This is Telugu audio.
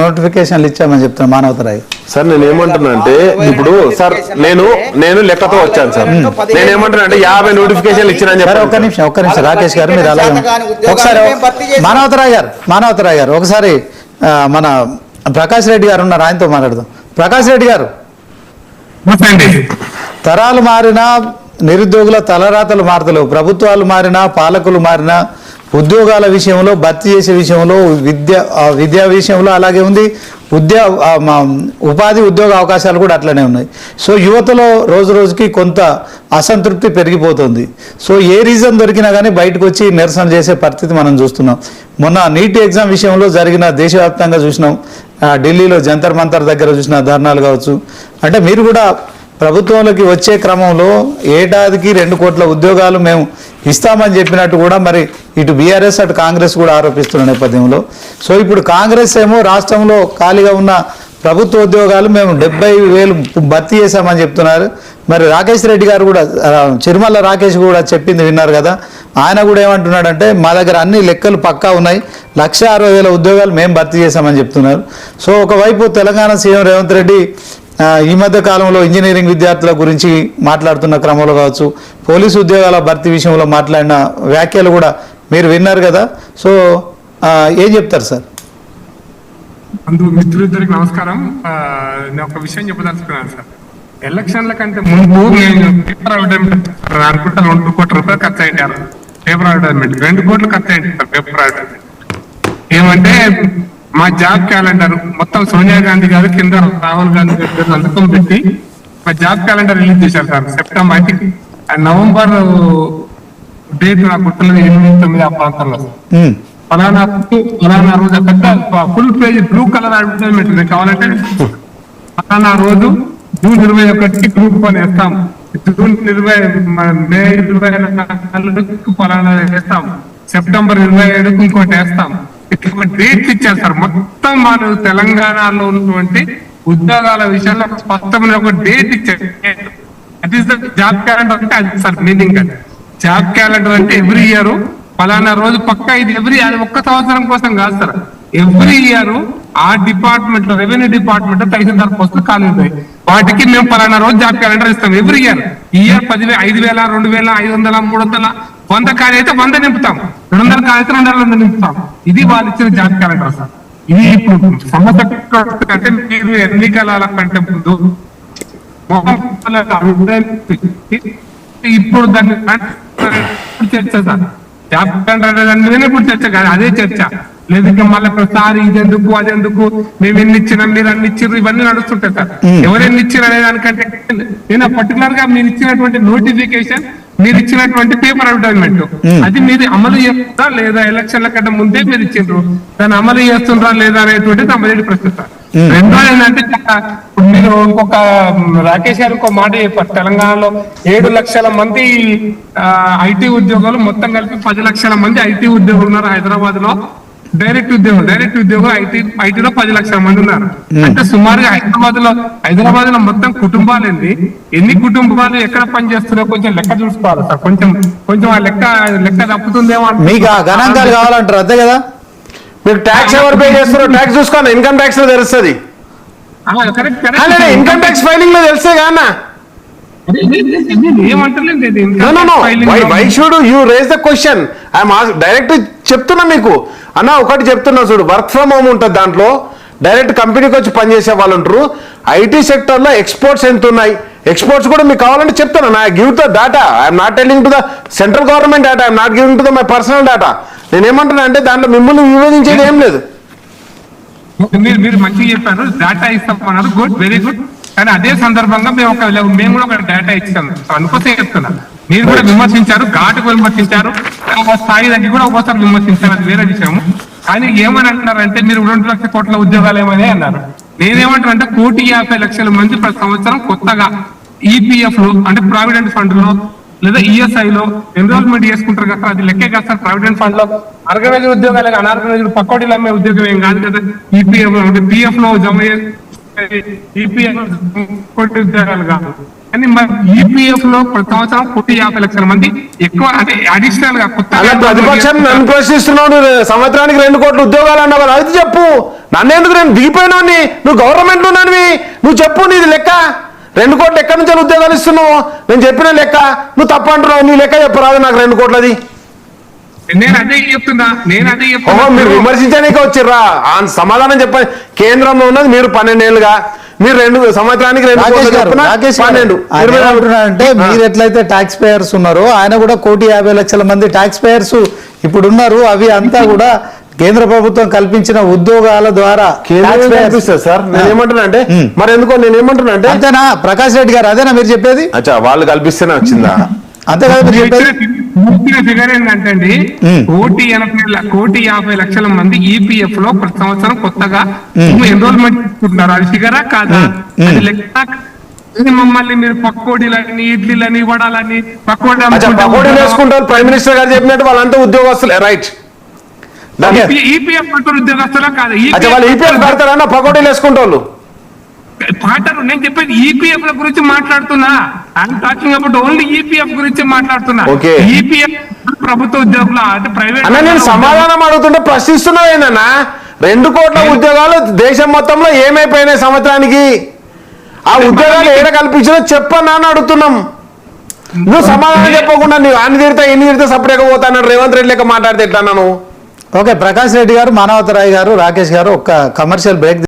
నోటిఫికేషన్లు ఇచ్చామని చెప్తున్నా మానవతరాయ్ సార్. నేను ఏమంటున్నా అంటే ఇప్పుడు సార్ నేను లెక్కతో వచ్చాను సార్. నేను ఏమంటున్నా అంటే 50 నోటిఫికేషన్లు ఇచ్చినా చెప్పారు. ఒక్క నిమిషం రాకేష్ గారు మీరు అలాగే ఒకసారి మానవతరాయ్ గారు ఒకసారి మన ప్రకాష్ రెడ్డి గారు ఉన్నారు, ఆయనతో మాట్లాడదాం. ప్రకాష్ రెడ్డి గారు, తరాలు మారినా నిరుద్యోగుల తలరాతలు మారతలేవు, ప్రభుత్వాలు మారినా పాలకులు మారినా ఉద్యోగాల విషయంలో భర్తీ చేసే విషయంలో విద్యా విషయంలో అలాగే ఉంది, ఉపాధి ఉద్యోగ అవకాశాలు కూడా అట్లనే ఉన్నాయి. సో యువతలో రోజు రోజుకి కొంత అసంతృప్తి పెరిగిపోతుంది. సో ఏ రీజన్ దొరికినా కానీ బయటకు వచ్చి నిరసన చేసే పరిస్థితి మనం చూస్తున్నాం. మొన్న నీట్ ఎగ్జామ్ విషయంలో జరిగిన దేశవ్యాప్తంగా చూసినాం, ఢిల్లీలో జంతర్ మంతర్ దగ్గర చూసిన ధర్నాలు కావచ్చు. అంటే మీరు కూడా ప్రభుత్వంలోకి వచ్చే క్రమంలో ఏడాదికి 2 కోట్ల ఉద్యోగాలు మేము ఇస్తామని చెప్పినట్టు కూడా మరి ఇటు బీఆర్ఎస్ అటు కాంగ్రెస్ కూడా ఆరోపిస్తున్న నేపథ్యంలో సో ఇప్పుడు కాంగ్రెస్ ఏమో రాష్ట్రంలో ఖాళీగా ఉన్న ప్రభుత్వ ఉద్యోగాలు మేము 70,000 భర్తీ చేశామని చెప్తున్నారు. మరి రాకేష్ రెడ్డి గారు కూడా చిరుమల రాకేష్ కూడా చెప్పింది విన్నారు కదా, ఆయన కూడా ఏమంటున్నాడంటే మా దగ్గర అన్ని లెక్కలు పక్కా ఉన్నాయి, 160,000 ఉద్యోగాలు మేము భర్తీ చేశామని చెప్తున్నారు. సో ఒకవైపు తెలంగాణ సీఎం రేవంత్ రెడ్డి ఈ మధ్య కాలంలో ఇంజనీరింగ్ విద్యార్థుల గురించి మాట్లాడుతున్న క్రమంలో కావచ్చు, పోలీసు ఉద్యోగాల భర్తీ విషయంలో మాట్లాడిన వ్యాఖ్యలు కూడా మీరు విన్నారు కదా. సో ఏం చెప్తారు సార్? మిత్రులిద్దరికి నమస్కారం. నేను ఒక విషయం చెప్పదలుచుకున్నాను సార్. ఎలక్షన్ల కంటే ముందు నేను పేపర్ అడ్వర్టైజ్మెంట్ అనుకుంటా 2 కోట్ల రూపాయలు ఖర్చు అయ్యారు. పేపర్ అడ్వర్టైజ్మెంట్ 2 కోట్లు ఖర్చు అయ్యింది సార్. పేపర్ అడ్వర్టైజ్మెంట్ ఏమంటే మా జాబ్ క్యాలెండర్ మొత్తం సోనియా గాంధీ గారు కింద రాహుల్ గాంధీ గారు సంతకం పెట్టి మా జాబ్ క్యాలెండర్ రిలీజ్ చేశారు సార్. సెప్టెంబర్ నవంబర్ డేట్ నాకు గుర్తులేదు, 8-9 ఆ ప్రాంతంలో ఫలానా రోజు పెద్ద full page blue colour advertisement కావాలంటే ఫలానా రోజు జూన్ 21కి గ్రూప్ 1 వేస్తాం, జూన్ 20 మే 20 ఫలానా వేస్తాం, సెప్టెంబర్ 27కి ఇంకోటి వేస్తాం. ఇట్లా డేట్స్ ఇచ్చారు సార్. మొత్తం మన తెలంగాణలో ఉన్నటువంటి ఉద్యోగాల విషయంలో స్పష్టమైన ఒక డేట్ ఇచ్చారు. That is the job calendar అంటే అది సార్ మీనింగ్. అది జాబ్ క్యాలెండర్ అంటే ఎవ్రీ ఇయర్ ఫలానా రోజు పక్కా, ఇది ఎవ్రీ అది ఒక్క సంవత్సరం కోసం కాదు సార్. ఎవ్రీ ఇయర్ ఆ డిపార్ట్మెంట్ లో రెవెన్యూ డిపార్ట్మెంట్ లో తహసీల్దార్ పోస్టులు ఖాళీ ఉంటాయి, వాటికి మేము ఫలానా రోజు జాబ్ క్యాలెండర్ ఇస్తాం. ఎవ్రీ ఇయర్ 10,000, 5,000, 2,000, 500, 300, 100 ఖాళీ అయితే 100 నింపుతాం, 200 ఖాళీ అయితే 200 నింపుతాం. ఇది వాళ్ళు ఇచ్చిన జాబ్ క్యాలెండర్ సార్. ఇది ఇప్పుడు సమస్య అంటే మీరు ఎన్నికల కంటే ముందు ఇప్పుడు దాన్ని చర్చ సార్. జాబ్ క్యాలెండర్ అనేది ఇప్పుడు చర్చ కాదు, అదే చర్చ. లేదు ఇంకా మళ్ళీ ప్రతిసారి ఇదెందుకు అదెందుకు, మేము ఎన్ని ఇచ్చినాం మీరు అన్ని ఇచ్చిర్రు, ఇవన్నీ నడుస్తుంటాయి సార్. ఎవరు ఎన్ని ఇచ్చారు అనే దానికంటే నేను పర్టికులర్ గా మీరు ఇచ్చినటువంటి నోటిఫికేషన్, మీరు ఇచ్చినటువంటి పేపర్ అడ్వర్టైజ్మెంట్ అది మీరు అమలు చేస్తారా లేదా, ఎలక్షన్ల కంటే ముందే మీరు ఇచ్చిండ్రు, దాన్ని అమలు చేస్తుండ్రా లేదా అనేటువంటిది అమలు ప్రశ్న సార్. రెండోది ఏంటంటే మీరు ఇంకొక రాకేష్ గారు ఇంకో మాట చెప్పారు. తెలంగాణలో 7 లక్షల మంది ఐటీ ఉద్యోగాలు, మొత్తం కలిపి 10 లక్షల మంది ఐటీ ఉద్యోగులు ఉన్నారు హైదరాబాద్ లో. డైరెక్ట్ ఉద్యోగం ఐటీలో 10 లక్షల మంది ఉన్నారు. అంటే సుమారుగా హైదరాబాద్ లో మొత్తం కుటుంబాలు ఎన్ని కుటుంబాలు ఎక్కడ పని చేస్తున్నారో కొంచెం లెక్క చూసుకోవాలి సార్. కొంచెం ఆ లెక్క తప్పుతుందేమో. మీకు ఆ గణాంకాలు కావాలంటారు అంతే కదా. మీరు ట్యాక్స్ ఎవరు పే చేస్తారో ట్యాక్స్ చూసుకోండి, ఇన్కమ్ ట్యాక్స్ లో తెలుస్తుంది. ఇన్కమ్ ట్యాక్స్ ఫైలింగ్ లో తెలిస్తే కానా. Why should you raise the question? Direct చెప్తున్నా మీకు అన్న, ఒకటి చెప్తున్నా చూడు, వర్క్ ఫ్రమ్ హోమ్ ఉంటుంది, దాంట్లో డైరెక్ట్ కంపెనీకి వచ్చి పనిచేసే వాళ్ళు ఉంటారు. ఐటీ సెక్టర్ లో ఎక్స్పోర్ట్స్ ఎంత ఉన్నాయి, ఎక్స్పోర్ట్స్ కూడా మీకు కావాలంటే చెప్తాను. నా give the data, I'm not telling to the central government data, I'm not giving to the my personal data. నేనేమంటున్నా అంటే దాంట్లో మిమ్మల్ని వివరించేది ఏం లేదు. మీరు మంచిగా చెప్పారు, డేటా ఇస్తామన్నారు, గుడ్, వెరీ గుడ్. కానీ అదే సందర్భంగా మేము కూడా ఒక డేటా ఇచ్చాము అనుకోసే చెప్తున్నా. మీరు కూడా విమర్శించారు, ఘాటుకు విమర్శించారు, స్థాయి దగ్గర కూడా ఒకసారి విమర్శించారు, అది వేరే విషయము. కానీ ఏమని అంటున్నారంటే మీరు 2 లక్షల కోట్ల ఉద్యోగాలు ఏమని అన్నారు. నేనేమంటానంటే 1,50,00,000 మంది ప్రతి సంవత్సరం కొత్తగా ఈపీఎఫ్ లో అంటే ప్రావిడెంట్ ఫండ్ లో లేదా ఈఎస్ఐ లో ఎన్రోల్మెంట్ చేసుకుంటారు కదా, అది లెక్కే కదా సార్. ప్రావిడెంట్ ఫండ్ లో ఆర్గనైజ్డ్ ఉద్యోగాలు, అనార్గనైజ్డ్ పక్కోడీలు అమ్మే ఉద్యోగం ఏం కాదు కదా. ఈపీఎఫ్ అంటే పిఎఫ్ లో జమ ఈపీఎఫ్ ఉద్యోగాలు కాదు. కానీ మరి ఈపీఎఫ్ లో ప్రతి సంవత్సరం 150 లక్షల మంది ఎక్కువ అంటే అడిషనల్ గా అలా ప్రతిపక్షం నన్ను ప్రశ్నిస్తున్నాడు, సంవత్సరానికి 2 కోట్ల ఉద్యోగాలు అన్నావు కదా, అది చెప్పు. నన్నేందుకు, నేను దిగిపోయినావు, నువ్వు గవర్నమెంట్ లో ఉన్నానివి, నువ్వు చెప్పు నీది లెక్క. 2 కోట్లు ఎక్కడి నుంచి ఉద్యోగాలు ఇస్తున్నావు? నేను చెప్పిన లెక్క నువ్వు తప్పు అంటున్నావు, నీ లెక్క చెప్పరాదు నాకు 2 కోట్లది. నేను అదే చెప్తున్నా. మీరు విమర్శించడానికి వచ్చిర్రా? సమాధానం చెప్పండి. కేంద్రంలో ఉన్నది మీరు 12 ఏళ్ళుగా, మీరు 2 సంవత్సరానికి 2 కోట్ల చొప్పున 12. అంటే మీరు ఎట్లయితే ట్యాక్స్ పేయర్స్ ఉన్నారో ఆయన కూడా 1,50,00,000 మంది ట్యాక్స్ పేయర్స్ ఇప్పుడు ఉన్నారు. అవి అంతా కూడా కేంద్ర ప్రభుత్వం కల్పించిన ఉద్యోగాల ద్వారా సార్. నేను ఏమంటున్నా అంటే మరి ఎందుకో నేను ఏమంటున్నా అంటే అంతేనా ప్రకాష్ రెడ్డి గారు? అదేనా మీరు చెప్పేది? అచ్చా, వాళ్ళు కల్పిస్తేనే వచ్చిందా? అంతే కదా మీరు చెప్పేది? ఫిగర్ ఏంటంటే అండి, 1,50,00,000 మంది ఈపీఎఫ్ లో ప్రతి సంవత్సరం కొత్తగా ఎన్రోల్మెంట్ తీసుకుంటున్నారు. అది ఫిగరా కాదా? అది లెక్క. మమ్మల్ని మీరు పకోడీలని, ఇడ్లీలని, వడాలని, పకోడీలు వేసుకుంటారు. ప్రైమ్ మినిస్టర్ గారు చెప్పినట్టు వాళ్ళంతా ఉద్యోగస్తులే, రైట్? ఈపీఎఫ్ అంటారు ఉద్యోగస్తులా కాదు? వాళ్ళు ఈపీఎఫ్ కడతారన్న పకోడీలు వేసుకుంటారు. పాటారు. నేను చెప్పేది ఈపీఎఫ్ గురించి మాట్లాడుతున్నా. I'm talking about only EPF గురించి మాట్లాడుతున్నా. ఈపీఎఫ్ ప్రభుత్వ ఉద్యోగులు అంటే ప్రైవేట్. అన్న నేను సమాధానం అడుగుతుంటే ప్రశ్నిస్తున్నావు ఏందన్నా? 2 కోట్ల ఉద్యోగాలు దేశం మొత్తంలో ఏమైపోయినాయి సంవత్సరానికి? ఆ ఉద్యోగాలు ఏడ కల్పించినా చెప్పన్నా అని అడుగుతున్నాం. నువ్వు సమాధానం చెప్పకుండా నువ్వు అన్ని తీరితే ఎన్ని తీరితే సపరేట్గా పోతాను రేవంత్ రెడ్డి లెక్క మాట్లాడితే ఎట్లా? నన్ను ఓకే, ప్రకాష్ రెడ్డి గారు, మానవతరాయ్ గారు, రాకేష్ గారు, ఒక కమర్షియల్ బ్రేక్